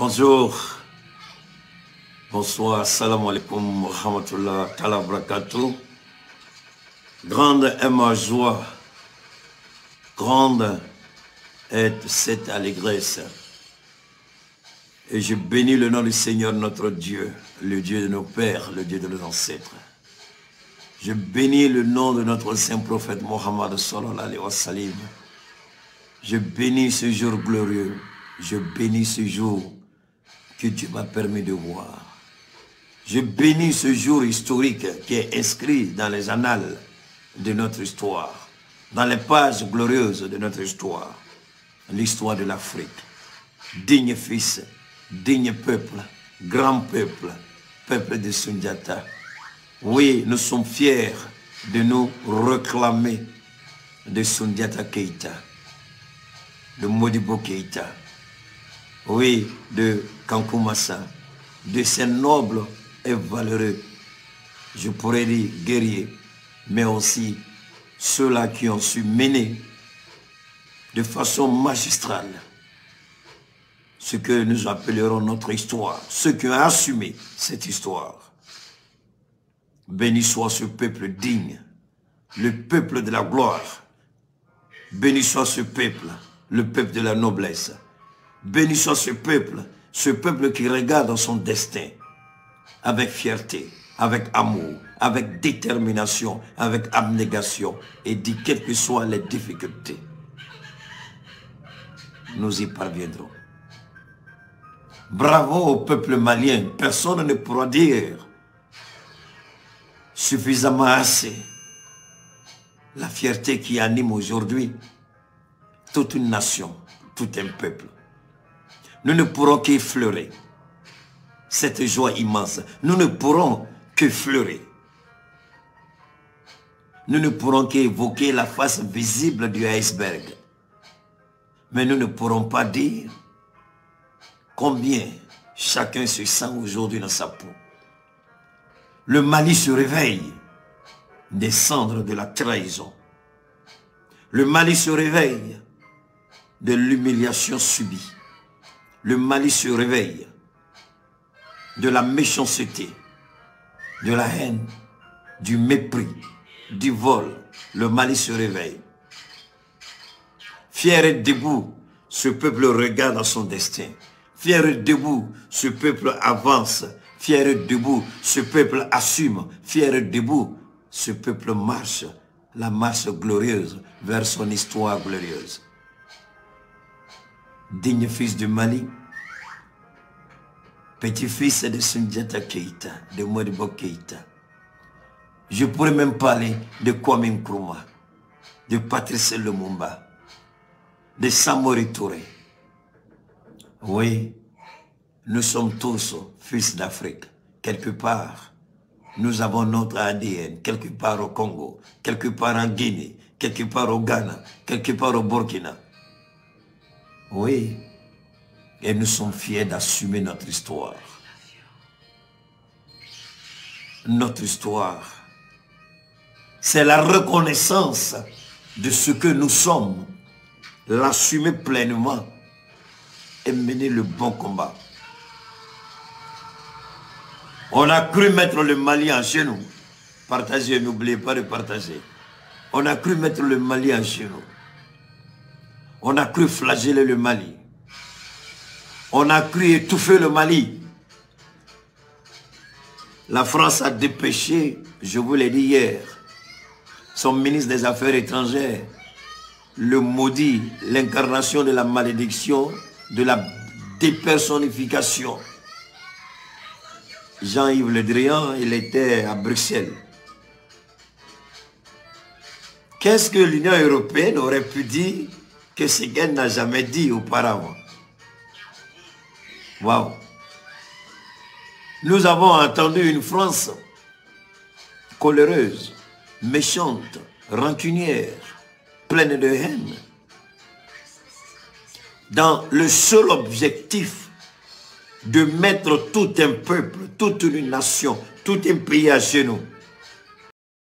Bonjour, bonsoir, salam alaikum, rahmatullah, ta'ala barakatuh. Grande est ma joie, grande est cette allégresse. Et je bénis le nom du Seigneur notre Dieu, le Dieu de nos pères, le Dieu de nos ancêtres. Je bénis le nom de notre saint prophète Mohammed sallallahu alayhi wa sallam. Je bénis ce jour glorieux, je bénis ce jour que Dieu m'a permis de voir. Je bénis ce jour historique qui est inscrit dans les annales de notre histoire, dans les pages glorieuses de notre histoire, l'histoire de l'Afrique. Digne fils, digne peuple, grand peuple, peuple de Sundiata. Oui, nous sommes fiers de nous réclamer de Sundiata Keïta, de Modibo Keïta, oui, de Kankou Massa, de ces nobles et valeureux, je pourrais dire guerriers, mais aussi ceux-là qui ont su mener de façon magistrale ce que nous appellerons notre histoire, ceux qui ont assumé cette histoire. Béni soit ce peuple digne, le peuple de la gloire. Béni soit ce peuple, le peuple de la noblesse. Béni soit ce peuple qui regarde son destin avec fierté, avec amour, avec détermination, avec abnégation et dit quelles que soient les difficultés, nous y parviendrons. Bravo au peuple malien, personne ne pourra dire suffisamment assez la fierté qui anime aujourd'hui toute une nation, tout un peuple. Nous ne pourrons qu'effleurer cette joie immense. Nous ne pourrons qu'effleurer. Nous ne pourrons qu'évoquer la face visible du iceberg. Mais nous ne pourrons pas dire combien chacun se sent aujourd'hui dans sa peau. Le Mali se réveille des cendres de la trahison. Le Mali se réveille de l'humiliation subie. Le Mali se réveille de la méchanceté, de la haine, du mépris, du vol. Le Mali se réveille. Fier et debout, ce peuple regarde à son destin. Fier et debout, ce peuple avance. Fier et debout, ce peuple assume. Fier et debout, ce peuple marche, la marche glorieuse vers son histoire glorieuse. Digne fils du Mali, petit-fils de Sundiata Keïta, de Modibo Keïta. Je pourrais même parler de Kwame Nkrumah, de Patrice Lumumba, de Samori Touré. Oui, nous sommes tous fils d'Afrique. Quelque part, nous avons notre ADN, quelque part au Congo, quelque part en Guinée, quelque part au Ghana, quelque part au Burkina. Oui, et nous sommes fiers d'assumer notre histoire. Notre histoire, c'est la reconnaissance de ce que nous sommes, l'assumer pleinement et mener le bon combat. On a cru mettre le Mali en genoux. Partagez, n'oubliez pas de partager. On a cru mettre le Mali en genoux. On a cru flageller le Mali. On a cru étouffer le Mali. La France a dépêché, je vous l'ai dit hier, son ministre des Affaires étrangères, le maudit, l'incarnation de la malédiction, de la dépersonnification. Jean-Yves Le Drian, il était à Bruxelles. Qu'est-ce que l'Union européenne aurait pu dire que Séguin n'a jamais dit auparavant? Waouh! Nous avons entendu une France coléreuse, méchante, rancunière, pleine de haine, dans le seul objectif de mettre tout un peuple, toute une nation, tout un pays à genoux.